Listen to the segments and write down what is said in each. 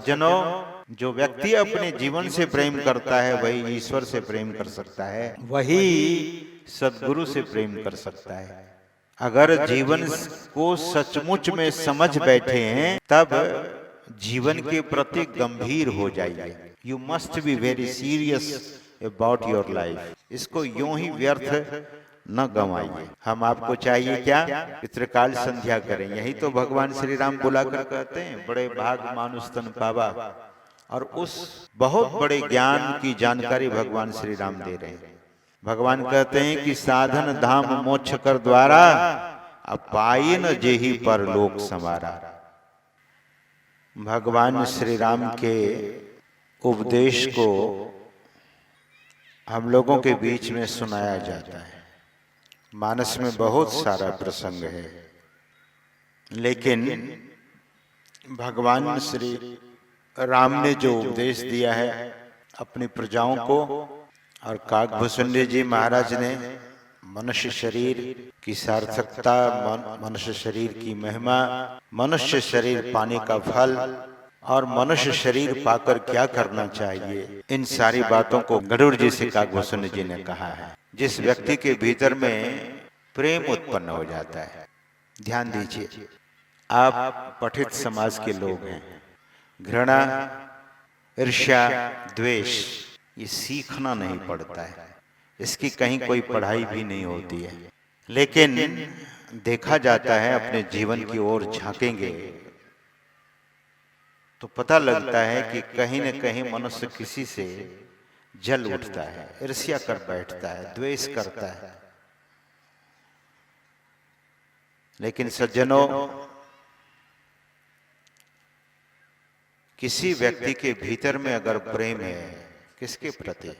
जनों, जो व्यक्ति अपने जीवन से प्रेम करता है वही ईश्वर से प्रेम कर सकता है, वही सद्गुरु से प्रेम कर सकता है। अगर जीवन को सचमुच में समझ बैठे हैं तब जीवन के प्रति गंभीर हो जाइए। You must be very serious about your life. इसको यूं ही व्यर्थ न गंवाइए। हम आपको चाहिए क्या? त्रिकाल संध्या करें। यही तो भगवान श्री राम बुलाकर कहते हैं, बड़े भाग मानुष तन पावा। और उस बहुत बड़े ज्ञान की जानकारी भगवान श्री राम दे रहे हैं। भगवान कहते हैं कि साधन धाम मोक्ष कर द्वारा, अब पाई न जेहि पर लोक समारा। भगवान श्री राम के उपदेश को हम लोगों के बीच में सुनाया जाता है। मानस में बहुत सारा प्रसंग है, लेकिन भगवान श्री राम ने जो उपदेश दिया है अपनी प्रजाओं को, और काकभूषुंडी जी महाराज ने मनुष्य शरीर की सार्थकता, मनुष्य शरीर की महिमा, मनुष्य शरीर पाने का फल और मनुष्य शरीर पाकर क्या करना चाहिए, इन सारी बातों को गरुड़ जी से काकभूषुंडी जी ने कहा है। जिस व्यक्ति के भीतर में प्रेम उत्पन्न हो जाता है, ध्यान दीजिए, आप पठित समाज के लोग हैं। घृणा, ईर्ष्या, द्वेष ये सीखना नहीं पड़ता है, इसकी कहीं कोई पढ़ाई भी नहीं होती है। लेकिन देखा जाता है, अपने जीवन की ओर झांकेंगे तो पता लगता है कि कहीं न कहीं मनुष्य किसी से जल उठता है, ईर्ष्या कर बैठता है, द्वेष करता है। लेकिन सज्जनों, किसी व्यक्ति के भीतर में अगर प्रेम है, किसके प्रति?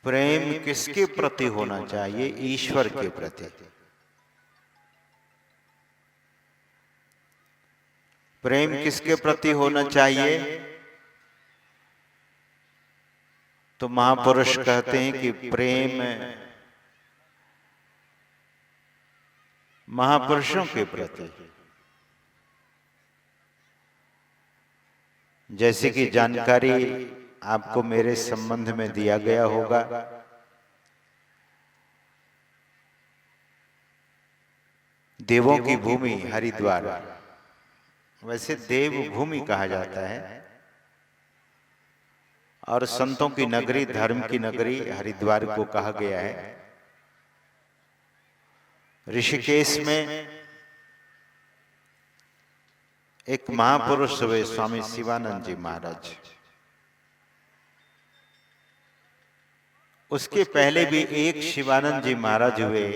प्रेम किसके प्रति होना चाहिए? ईश्वर के प्रति। प्रेम किसके प्रति होना चाहिए? तो महापुरुष कहते हैं कि प्रेम महापुरुषों के प्रति। जैसे कि जानकारी आपको मेरे संबंध में दिया गया होगा, देवों की भूमि हरिद्वार, वैसे देव भूमि कहा जाता है, और संतों की नगरी, धर्म की नगरी हरिद्वार को कहा गया है। ऋषिकेश में एक महापुरुष हुए स्वामी शिवानंद जी महाराज। उसके पहले भी एक शिवानंद जी महाराज हुए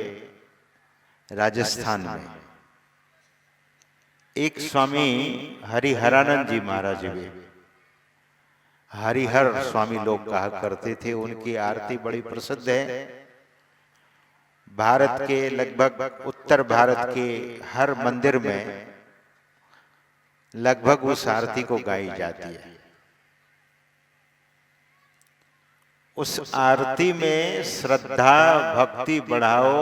राजस्थान में। एक स्वामी हरिहरानंद जी महाराज हुए। हरिहर स्वामी लोग कहा करते थे। उनकी आरती बड़ी प्रसिद्ध है। भारत के लगभग उत्तर भारत के हर मंदिर में लगभग उस आरती को गाई जाती है। उस आरती में श्रद्धा भक्ति बढ़ाओ,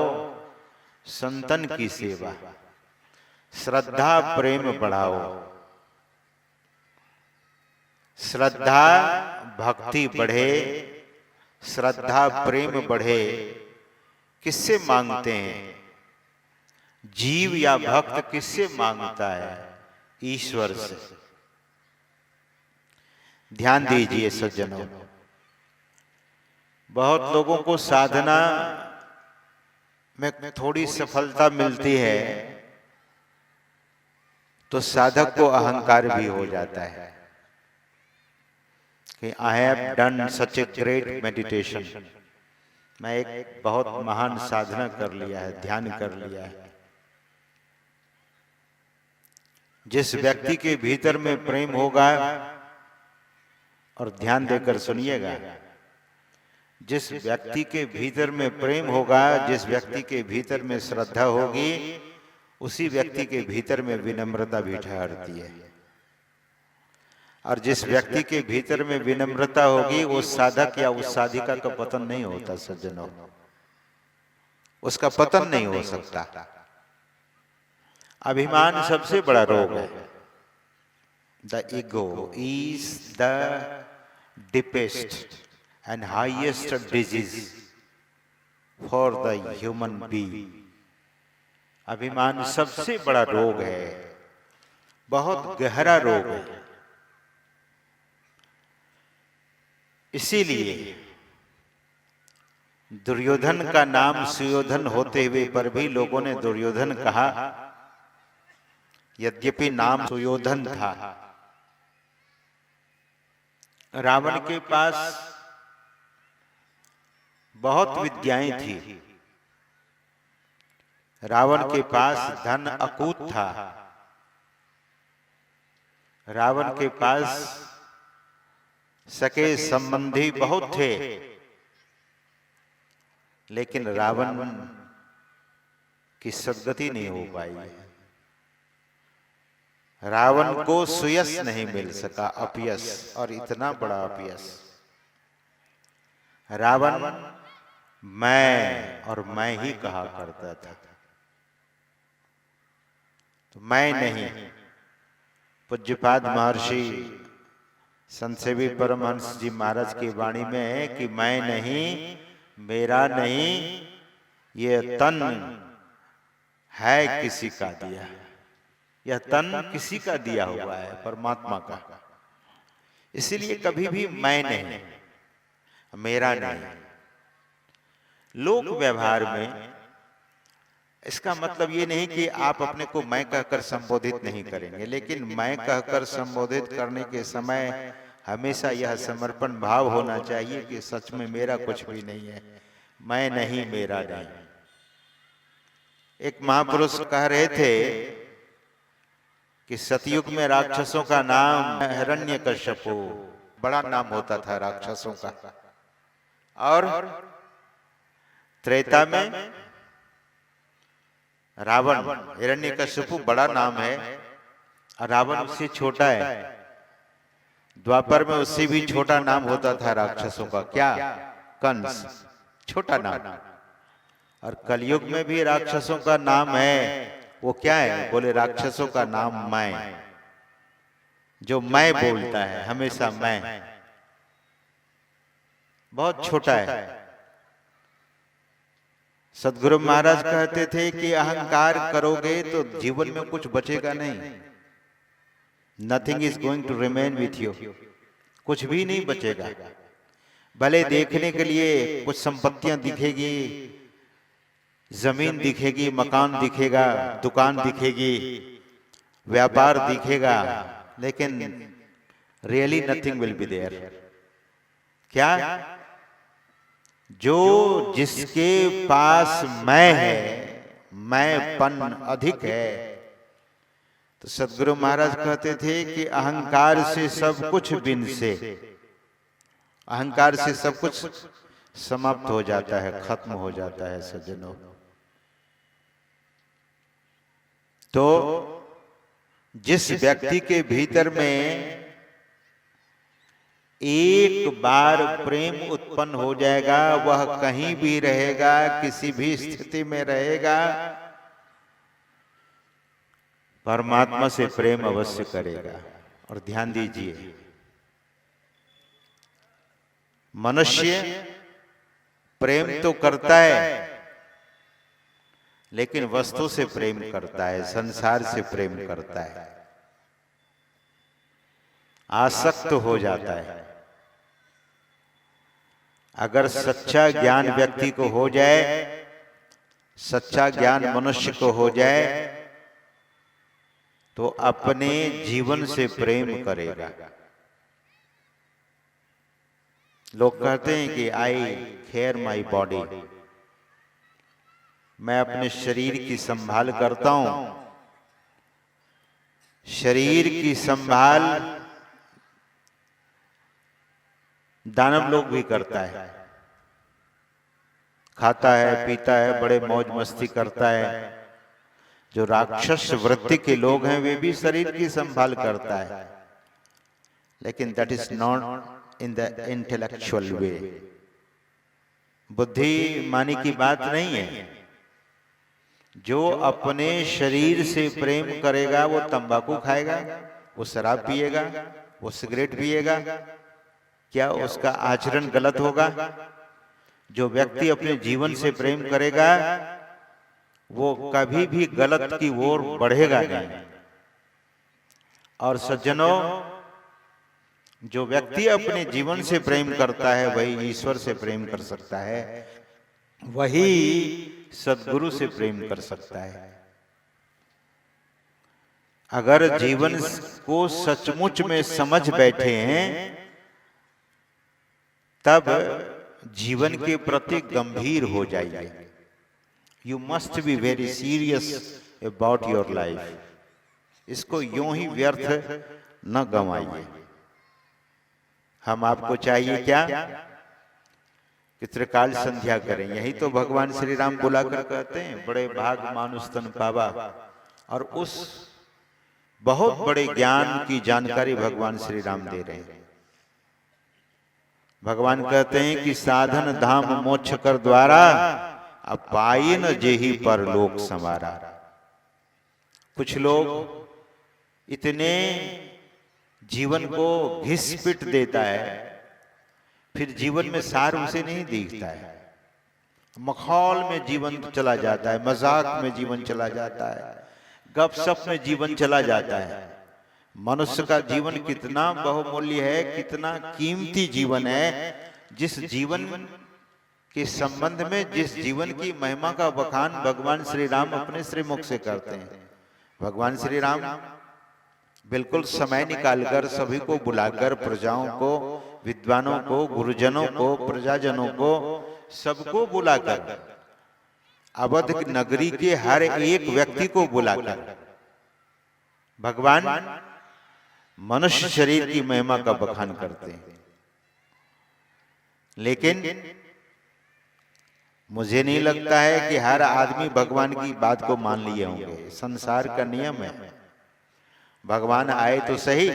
संतन की सेवा, श्रद्धा प्रेम बढ़ाओ, श्रद्धा भक्ति बढ़े, श्रद्धा प्रेम बढ़े। किससे मांगते हैं? जीव या भक्त किससे मांगता है? ईश्वर से। ध्यान दीजिए सज्जनों, बहुत लोगों को साधना में थोड़ी सफलता मिलती है तो साधक को अहंकार भी हो जाता है कि I have done such a great meditation, मैं एक बहुत महान साधना कर लिया है, ध्यान कर लिया है। जिस व्यक्ति के भीतर में प्रेम होगा, और ध्यान देकर सुनिएगा, जिस व्यक्ति के भीतर में प्रेम होगा, जिस व्यक्ति के भीतर में श्रद्धा होगी, उसी व्यक्ति के भीतर में विनम्रता भी ठहरती है। और जिस व्यक्ति के भीतर में विनम्रता होगी, उस साधक या उस साधिका का पतन नहीं होता सज्जनों, उसका पतन नहीं हो सकता। अभिमान सबसे बड़ा रोग है। The ego is the deepest and highest disease for the human being. अभिमान सबसे बड़ा रोग है, बहुत गहरा रोग है। इसीलिए दुर्योधन का नाम सुयोधन होते हुए पर भी लोगों ने दुर्योधन कहा, यद्यपि नाम सुयोधन था। रावण के पास बहुत विद्याएं थी, रावण के पास धन अकूत था, रावण के पास सके संबंधी बहुत थे, लेकिन रावण की सद्गति नहीं हो पाई। रावण को सुयश नहीं मिल सका, अपयश, और इतना बड़ा अपयश। रावण मैं और मैं ही कहा करता था, तो मैं नहीं। पूज्यपाद महर्षि संत सेवी परमहंस जी महाराज की वाणी में है कि मैं नहीं, मेरा नहीं, ये तन है किसी का दिया। यह तन किसी का दिया हुआ है, परमात्मा का। इसीलिए कभी भी मैं नहीं, मेरा नहीं। लोक व्यवहार में इसका मतलब ये नहीं कि आप अपने को मैं कहकर संबोधित नहीं करेंगे, लेकिन मैं कहकर संबोधित करने के समय हमेशा यह समर्पण भाव होना चाहिए कि सच में मेरा कुछ भी नहीं है, मैं नहीं, मेरा नहीं। एक महापुरुष कह रहे थे कि सतयुग में राक्षसों का नाम हिरण्यकश्यपु, बड़ा नाम होता था राक्षसों का, और त्रेता में रावण। हिरण्यकश्यपु बड़ा नाम है और रावण उससे छोटा है। द्वापर में उससे भी छोटा नाम होता था राक्षसों का, क्या? कंस, छोटा नाम। और कलयुग में भी राक्षसों का नाम है, वो क्या है? बोले राक्षसों का नाम मैं, जो मैं बोलता है हमेशा मैं, बहुत छोटा है। सदगुरु महाराज कहते थे कि अहंकार करोगे तो जीवन में कुछ बचेगा नहीं। Nothing is going to remain with you, कुछ भी नहीं बचेगा। भले देखने के लिए कुछ संपत्तियां दिखेगी, जमीन दिखेगी, मकान दिखेगा, दुकान दिखेगी, व्यापार दिखेगा, लेकिन really nothing will be there. क्या? जो जिसके पास मैं है, मैंपन अधिक है, तो सदगुरु महाराज कहते थे कि अहंकार से सब कुछ बिन से, अहंकार से सब कुछ समाप्त हो जाता है, खत्म हो जाता है सज्जनों। तो जिस व्यक्ति के भीतर में एक बार प्रेम उत्पन्न हो जाएगा, वह कहीं भी रहेगा, किसी भी स्थिति में रहेगा, परमात्मा से प्रेम अवश्य करेगा। और ध्यान दीजिए, मनुष्य प्रेम तो करता है, लेकिन वस्तु से प्रेम करता है, संसार से प्रेम करता है, आसक्त हो जाता है। अगर सच्चा ज्ञान व्यक्ति को हो जाए, सच्चा ज्ञान मनुष्य को हो जाए, तो अपने जीवन से प्रेम करेगा। लोग कहते हैं कि आई केयर माई बॉडी, मैं अपने शरीर की संभाल करता हूं। शरीर की संभाल दानव लोग भी करता है, खाता है, पीता है, बड़े मौज मस्ती करता है। जो राक्षस वृत्ति के लोग हैं वे भी शरीर की संभाल करता है, लेकिन that is not in the intellectual way. बुद्धिमानी की बात नहीं है। जो अपने शरीर से प्रेम करेगा वो तंबाकू खाएगा, वो शराब पिएगा, वो सिगरेट पिएगा, क्या उसका आचरण गलत होगा? जो व्यक्ति अपने जीवन से प्रेम करेगा वो कभी भी गलत की ओर बढ़ेगा नहीं। और सज्जनों, जो व्यक्ति अपने जीवन से प्रेम करता है वही ईश्वर से प्रेम कर सकता है, वही सद्गुरु से प्रेम कर सकता है। अगर जीवन को सचमुच में समझ बैठे हैं तब जीवन के प्रति गंभीर हो जाइए। You must be very serious about your life. इसको यूं ही व्यर्थ न गंवाइए। हम आपको चाहिए क्या कि त्रिकाल संध्या करें। यही तो भगवान श्री राम बुलाकर कहते हैं, बड़े भाग मानुष तन पावा। और उस बहुत बड़े ज्ञान की जानकारी भगवान श्री राम दे रहे हैं। भगवान कहते हैं कि साधन धाम मोक्ष कर द्वारा, अब पाई न जेहि परलोक संवारा। कुछ लोग इतने जीवन को घिस पिट देता है, फिर जीवन में सार उसे नहीं दिखता है। मखौल में जीवन चला जाता है, मजाक में जीवन चला जाता है, गपशप में जीवन चला जाता है। मनुष्य का जीवन कितना बहुमूल्य है, कितना कीमती जीवन है, जिस जीवन के संबंध में, जिस जीवन की महिमा का बखान भगवान श्री राम अपने श्रीमुख से करते हैं। भगवान श्री राम बिल्कुल समय निकालकर सभी को बुलाकर, प्रजाओं को, विद्वानों को, गुरुजनों को, प्रजाजनों को, सबको बुलाकर, अवध नगरी के हर एक व्यक्ति को बुलाकर भगवान मनुष्य शरीर की महिमा का बखान करते हैं। लेकिन मुझे नहीं लगता है कि हर आदमी भगवान की बात को मान लिए होंगे। संसार का नियम है, भगवान आए तो सही।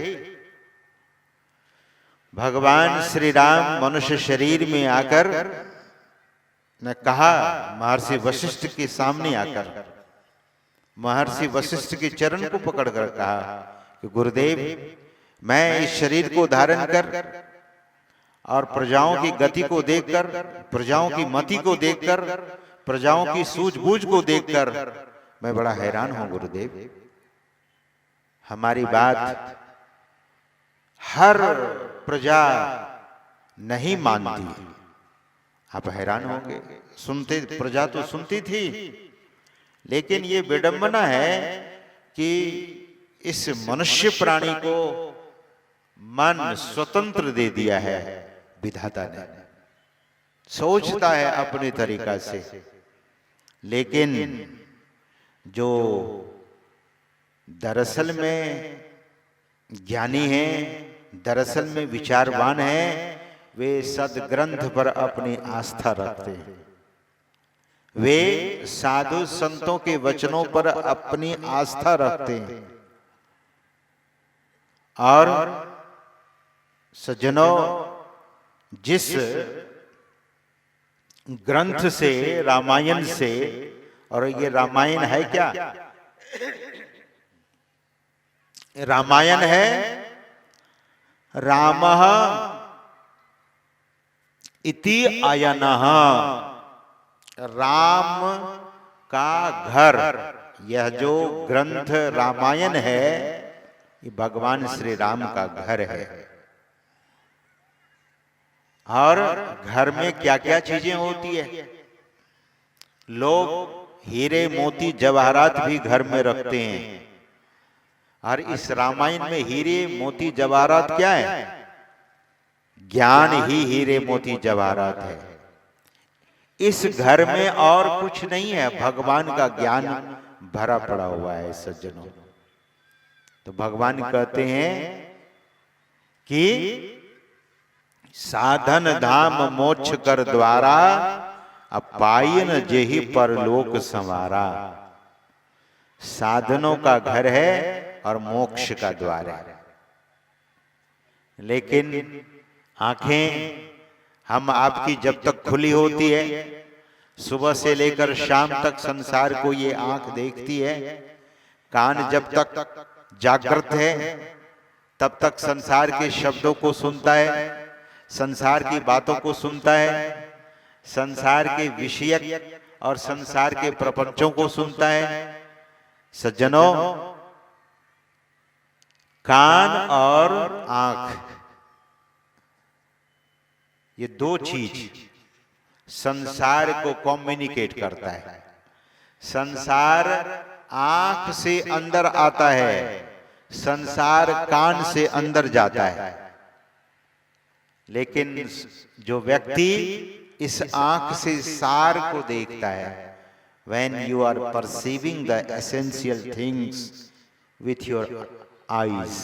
भगवान श्री राम मनुष्य शरीर में आकर ने कहा, महर्षि वशिष्ठ के सामने आकर महर्षि वशिष्ठ के चरण को पकड़कर कहा कि गुरुदेव, मैं इस शरीर को धारण कर और प्रजाओं की गति को देखकर, प्रजाओं की मति को देखकर, प्रजाओं की सूझबूझ को देखकर मैं बड़ा हैरान हूं गुरुदेव। हमारी बात हर प्रजा नहीं मानती। आप हैरान होंगे, सुनते प्रजा तो सुनती थी, लेकिन ये विडंबना है कि इस मनुष्य प्राणी को मन स्वतंत्र दे दिया है विधाता ने। सोचता है अपने तरीका से, लेकिन जो दरअसल में ज्ञानी हैं, दरअसल में विचारवान हैं, वे सदग्रंथ पर अपनी आस्था रखते हैं। वे साधु संतों के वचनों पर अपनी आस्था रखते हैं। और सज्जनों, जिस ग्रंथ से, रामायण से, और ये रामायण है क्या? रामायण है रामः इति आयनः, राम का घर। यह जो ग्रंथ रामायण है, ये भगवान श्री राम का घर है। और घर में क्या क्या चीजें होती है? लोग हीरे मोती जवाहरात भी घर में रखते हैं। और इस रामायण में हीरे मोती जवाहरात क्या है? ज्ञान ही हीरे मोती जवाहरात है। इस घर में और कुछ नहीं है, भगवान का ज्ञान भरा पड़ा हुआ है सज्जनों। तो भगवान कहते हैं कि साधन धाम मोक्ष कर द्वारा, अब पाइन जेहि परलोक संवारा। साधनों का घर है और मोक्ष का द्वार है। लेकिन आंखें हम आपकी जब तक खुली होती है, सुबह से लेकर शाम तक संसार को ये आंख देखती है, कान जब तक जागृत है, तब तक संसार के शब्दों को सुनता है, संसार की बातों को सुनता है, संसार के विषयक और संसार के प्रपंचों को सुनता है। सज्जनों, कान और आंख, ये दो चीज संसार को कम्युनिकेट करता है। संसार आंख से अंदर आता है, संसार कान से अंदर जाता है। लेकिन जो व्यक्ति इस आंख से सार को देखता है, when you are perceiving the essential things with your eyes,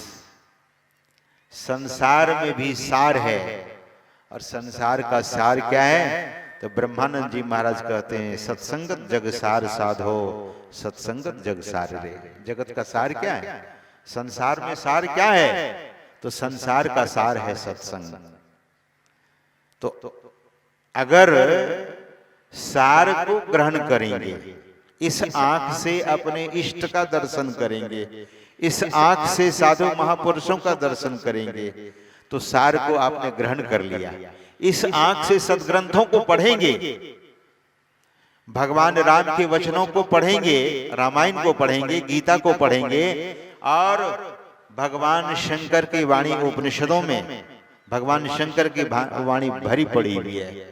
संसार में भी सार है। और संसार का सार क्या है? तो ब्रह्मानंद जी महाराज कहते हैं, सत्संगत जग सार साधो, सत्संगत जग सार रे। जगत का सार क्या है? संसार में सार क्या है? तो संसार का सार है सत्संग। तो अगर सार को ग्रहण करेंगे, इस आंख से अपने इष्ट का दर्शन करेंगे, इस आंख से साधु महापुरुषों का दर्शन करेंगे, तो सार को आपने ग्रहण कर लिया। इस आंख से सदग्रंथों को पढ़ेंगे, भगवान राम के वचनों को पढ़ेंगे, रामायण को पढ़ेंगे, गीता को पढ़ेंगे, और भगवान शंकर की वाणी उपनिषदों में भगवान शंकर की वाणी भरी पड़ी हुई है।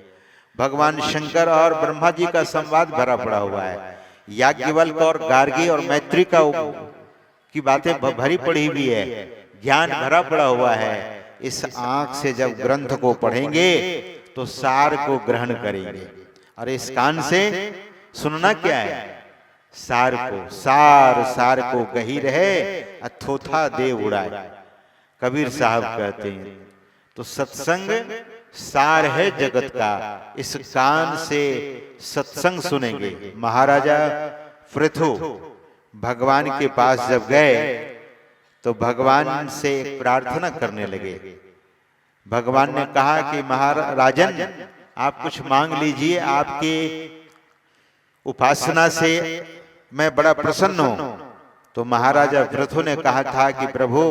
भगवान शंकर और ब्रह्मा जी का संवाद भरा पड़ा हुआ है। याज्ञवल्क और गार्गी और मैत्री की बातें भरी पड़ी हुई है, ज्ञान भरा पड़ा हुआ है। इस आंख से जब ग्रंथ को पढ़ेंगे तो सार को ग्रहण करेंगे, और इस कान से सुनना क्या है? सार को। सार को गही रहे, अथोथा दे उड़ाए, कबीर साहब कहते हैं। तो सत्संग सार है जगत का। इस कान से सत्संग सुनेंगे। महाराजा पृथु भगवान के पास जब गए तो भगवान से एक प्रार्थना करने लगे। भगवान ने कहा कि महाराजन, आप कुछ मांग लीजिए, आपके उपासना से मैं बड़ा प्रसन्न हूं। तो महाराजा पृथु ने कहा था कि प्रभु,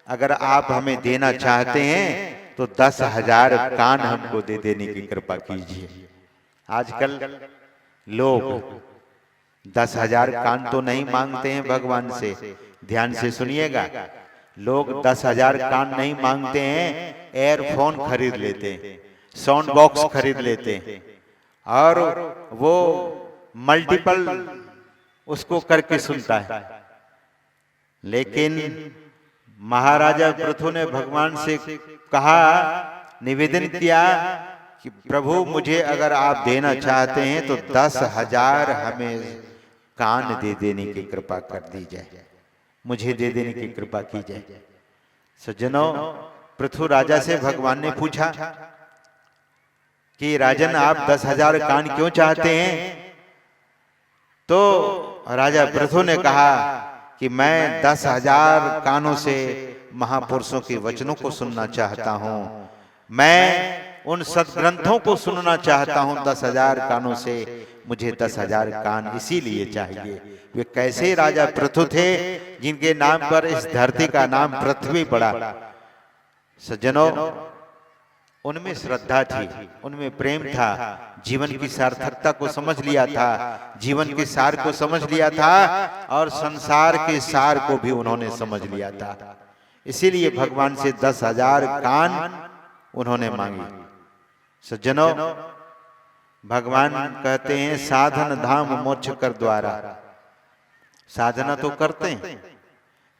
अगर आप हमें देना चाहते हैं तो 10,000 कान हमको दे देने की कृपा कीजिए। आजकल लोग 10,000 कान तो नहीं मांगते हैं भगवान से। ध्यान से सुनिएगा, लोग 10,000 कान नहीं मांगते हैं, एयरफोन खरीद लेते हैं, साउंड बॉक्स खरीद लेते हैं, और वो मल्टीपल उसको करके सुनता है। लेकिन महाराजा पृथु ने भगवान से कहा, निवेदन किया कि प्रभु, मुझे अगर आप देना चाहते हैं तो 10,000 हमें कान दे देने की कृपा कर दी जाए, मुझे दे देने की कृपा की जाए। सज्जनों, पृथु राजा से भगवान ने पूछा कि राजन, आप 10,000 कान क्यों चाहते हैं? तो राजा पृथु ने कहा कि मैं 10,000 कानों से महापुरुषों के वचनों को सुनना चाहता हूं, मैं उन सदग्रंथों को सुनना चाहता हूं 10,000 कानों से। मुझे 10,000 कान इसीलिए चाहिए। वे कैसे राजा पृथु थे जिनके नाम पर इस धरती का नाम पृथ्वी पड़ा। सज्जनों, उनमें श्रद्धा थी, उनमें प्रेम था, जीवन की सार्थकता को समझ लिया था, जीवन के सार को समझ लिया था, और संसार के सार को भी उन्होंने समझ लिया था। इसीलिए भगवान से 10,000 कान उन्होंने मांगी। सज्जनों, भगवान कहते हैं, साधन धाम मोक्ष कर द्वारा। साधना तो करते हैं।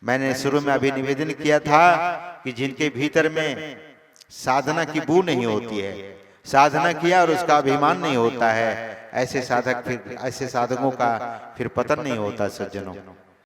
मैंने शुरू में अभी निवेदन किया था कि जिनके भीतर में साधना की बू नहीं होती है, साधना किया और उसका अभिमान नहीं होता है, ऐसे साधकों का फिर पतन नहीं होता। सज्जनों,